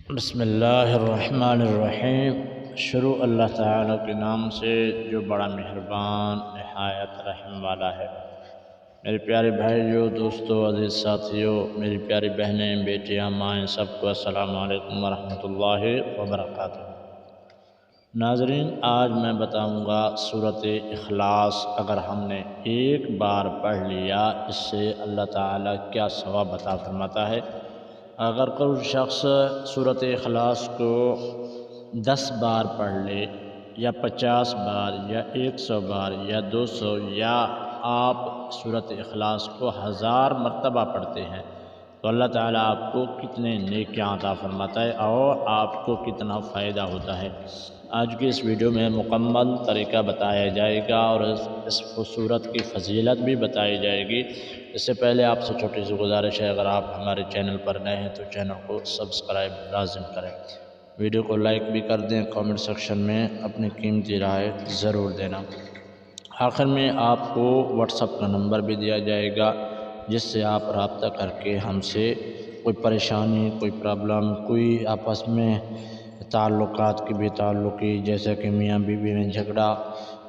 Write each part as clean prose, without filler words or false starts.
بسم اللہ الرحمن الرحیم۔ شروع اللہ تعالیٰ کے نام سے جو بڑا مہربان نہایت رحم والا ہے۔ میرے پیارے بھائیوں، دوستوں، عزیز ساتھیوں، میری پیاری بہنیں، بیٹیاں، مائیں، سب کو السلام علیکم ورحمۃ اللہ وبرکاتہ۔ ناظرین، آج میں بتاؤں گا سورۃ اخلاص اگر ہم نے ایک بار پڑھ لیا اس سے اللہ تعالیٰ کیا ثواب عطا فرماتا ہے۔ اگر کوئی شخص سورۃ اخلاص کو 10 بار پڑھ لے یا 50 بار یا 100 بار یا 200 یا آپ سورۃ اخلاص کو 1000 مرتبہ پڑھتے ہیں تو اللہ تعالیٰ آپ کو کتنے نیکیاں عطا فرماتا ہے اور آپ کو کتنا فائدہ ہوتا ہے۔ آج کی اس ویڈیو میں مکمل طریقہ بتایا جائے گا اور اس سورت کی فضیلت بھی بتائی جائے گی۔ اس سے پہلے آپ سے چھوٹی سی گزارش ہے، اگر آپ ہمارے چینل پر نئے ہیں تو چینل کو سبسکرائب لازم کریں، ویڈیو کو لائک بھی کر دیں، کامنٹ سیکشن میں اپنی قیمتی رائے ضرور دینا۔ آخر میں آپ کو واٹس ایپ کا نمبر بھی دیا جائے گا جس سے آپ رابطہ کر کے ہم سے کوئی پریشانی، کوئی پرابلم، کوئی آپس میں تعلقات کی بے تعلقی جیسے کہ میاں بیوی میں جھگڑا،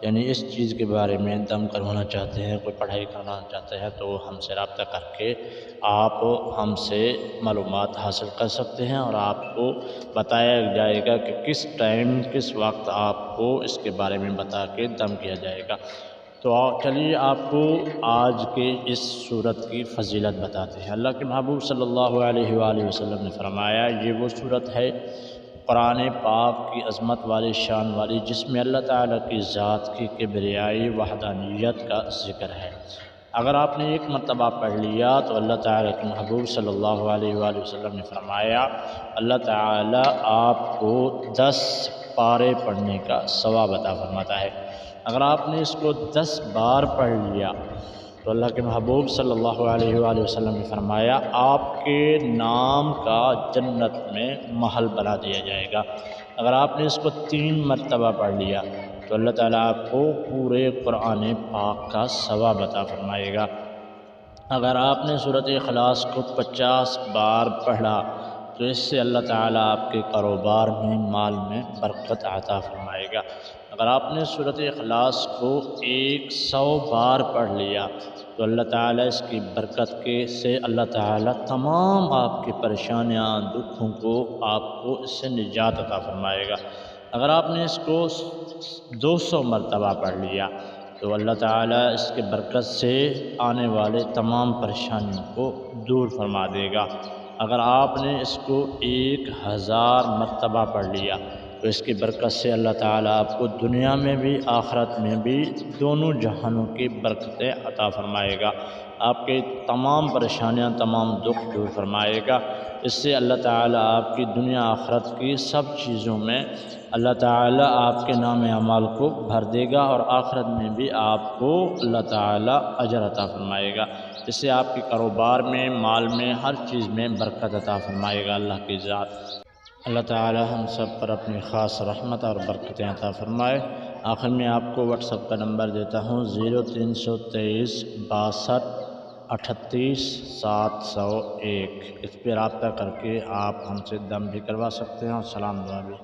یعنی اس چیز کے بارے میں دم کروانا چاہتے ہیں، کوئی پڑھائی کرنا چاہتے ہیں تو ہم سے رابطہ کر کے آپ ہم سے معلومات حاصل کر سکتے ہیں اور آپ کو بتایا جائے گا کہ کس ٹائم کس وقت آپ کو اس کے بارے میں بتا کے دم کیا جائے گا۔ تو چلیے آپ کو آج کے اس سورت کی فضیلت بتاتے ہیں۔ اللہ کے محبوب صلی اللہ علیہ وآلہ وسلم نے فرمایا، یہ وہ سورت ہے قرآن پاک کی عظمت والی، شان والی، جس میں اللہ تعالیٰ کی ذات کی کبریائی وحدانیت کا ذکر ہے۔ اگر آپ نے ایک مرتبہ پڑھ لیا تو اللہ تعالیٰ کے محبوب صلی اللہ علیہ وآلہ وسلم نے فرمایا، اللہ تعالیٰ آپ کو 10 پارے پڑھنے کا ثواب عطا فرماتا ہے۔ اگر آپ نے اس کو 10 بار پڑھ لیا تو اللہ کے محبوب صلی اللہ علیہ وآلہ وسلم نے فرمایا، آپ کے نام کا جنت میں محل بنا دیا جائے گا۔ اگر آپ نے اس کو 3 مرتبہ پڑھ لیا تو اللہ تعالیٰ آپ کو پورے قرآن پاک کا ثواب عطا فرمائے گا۔ اگر آپ نے سورۃ اخلاص کو 50 بار پڑھا تو اس سے اللہ تعالیٰ آپ کے کاروبار میں، مال میں برکت عطا فرمائے گا۔ اگر آپ نے سورۃ اخلاص کو 100 بار پڑھ لیا تو اللہ تعالیٰ اس کی برکت سے اللہ تعالیٰ تمام آپ کی پریشانیاں، دکھوں کو آپ کو اس سے نجات عطا فرمائے گا۔ اگر آپ نے اس کو 200 مرتبہ پڑھ لیا تو اللہ تعالیٰ اس کے برکت سے آنے والے تمام پریشانیوں کو دور فرما دے گا۔ اگر آپ نے اس کو 1000 مرتبہ پڑھ لیا تو اس کی برکت سے اللہ تعالیٰ آپ کو دنیا میں بھی آخرت میں بھی دونوں جہانوں کی برکتیں عطا فرمائے گا، آپ کے تمام پریشانیاں، تمام دکھ دور فرمائے گا۔ اس سے اللہ تعالیٰ آپ کی دنیا آخرت کی سب چیزوں میں اللہ تعالیٰ آپ کے نام اعمال کو بھر دے گا اور آخرت میں بھی آپ کو اللہ تعالیٰ اجر عطا فرمائے گا۔ اس سے آپ کے کاروبار میں، مال میں، ہر چیز میں برکت عطا فرمائے گا اللہ کی ذات۔ اللہ تعالیٰ ہم سب پر اپنی خاص رحمت اور برکتیں عطا فرمائے۔ آخر میں آپ کو واٹس ایپ کا نمبر دیتا ہوں، 0323 62 38 701۔ اس پہ رابطہ کر کے آپ ہم سے دم بھی کروا سکتے ہیں اور سلام دعا بھی۔